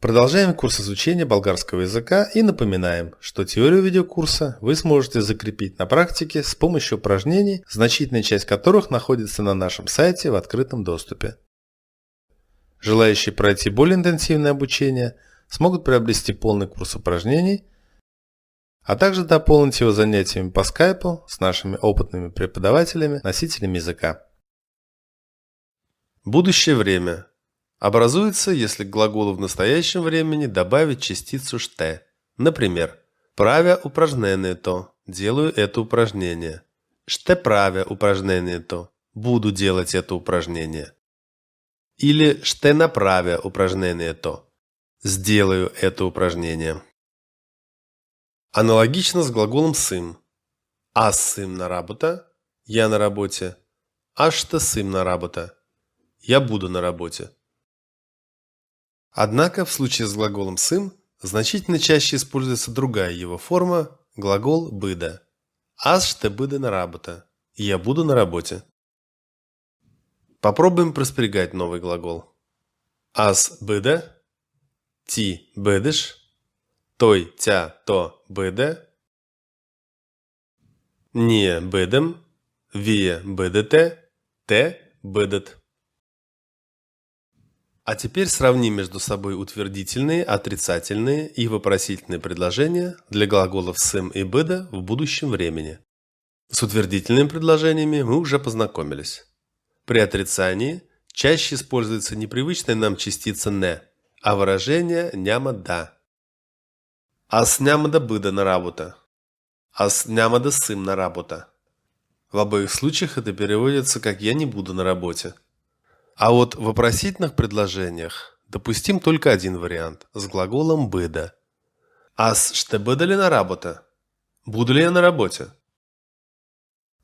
Продолжаем курс изучения болгарского языка и напоминаем, что теорию видеокурса вы сможете закрепить на практике с помощью упражнений, значительная часть которых находится на нашем сайте в открытом доступе. Желающие пройти более интенсивное обучение смогут приобрести полный курс упражнений, а также дополнить его занятиями по скайпу с нашими опытными преподавателями, носителями языка. Будущее время образуется, если к глаголу в настоящем времени добавить частицу «ште». Например, правя упражнение-то, делаю это упражнение. «Ште правя упражнение-то», буду делать это упражнение. Или «ште направя упражнение-то», сделаю это упражнение. Аналогично с глаголом «сым». «Аз сым на работа», я на работе. «Аз ще сым на работа», я буду на работе. Однако в случае с глаголом «сым» значительно чаще используется другая его форма, глагол «быда». «Аз ще бъда на работа», я буду на работе. Попробуем проспрягать новый глагол. «Аз бъда», «ти бъдеш», «той, тя, то бъде», «ние бъдем», «вие бъдете», «те бъдат». А теперь сравним между собой утвердительные, отрицательные и вопросительные предложения для глаголов «сым» и «быда» в будущем времени. С утвердительными предложениями мы уже познакомились. При отрицании чаще используется непривычная нам частица «не», а выражение «няма да». «Аз няма да бъда на работа», «аз няма да сым на работа». В обоих случаях это переводится как «я не буду на работе». А вот в вопросительных предложениях допустим только один вариант с глаголом «быда». «Аз ще бъда ли на работа?» «Буду ли я на работе?»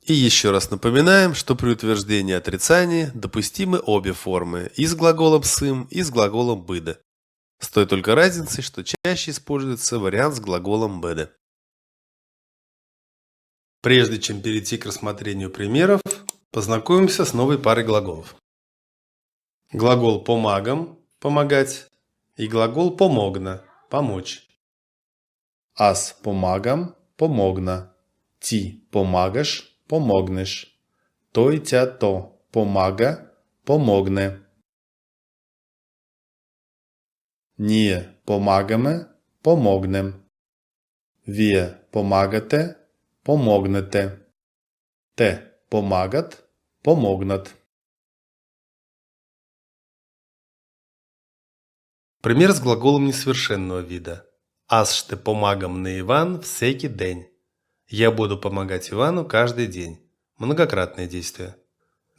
И еще раз напоминаем, что при утверждении отрицания допустимы обе формы и с глаголом «сым», и с глаголом «быда». С той только разницей, что чаще используется вариант с глаголом «быда». Прежде чем перейти к рассмотрению примеров, познакомимся с новой парой глаголов. Глагол «помагам» – «помогать» и глагол «помогна» – «помочь». Аз помагам – «помогна», ти помагаш – «помогнеш», той, тя, то помага – «помогне». Ние помагаме – «помогнем». Вие помагате – «помогнете». Те помагат – «помогнат». Пример с глаголом несовершенного вида. Аз ще помагам на Иван всеки день. Я буду помогать Ивану каждый день. Многократное действие.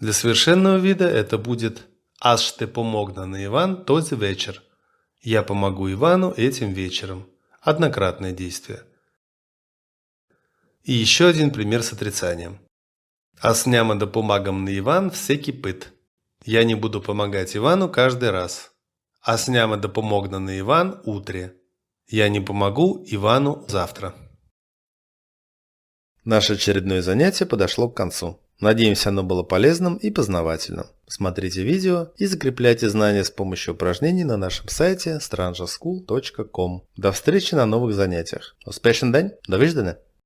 Для совершенного вида это будет Аз ще помогна на Иван този вечер. Я помогу Ивану этим вечером. Однократное действие. И еще один пример с отрицанием. Аз няма да помагам на Иван всеки път. Я не буду помогать Ивану каждый раз. Аз няма да помогна на Иван утре. Я не помогу Ивану завтра. Наше очередное занятие подошло к концу. Надеемся, оно было полезным и познавательным. Смотрите видео и закрепляйте знания с помощью упражнений на нашем сайте strangerschool.com. До встречи на новых занятиях. Успешен день! До виждане!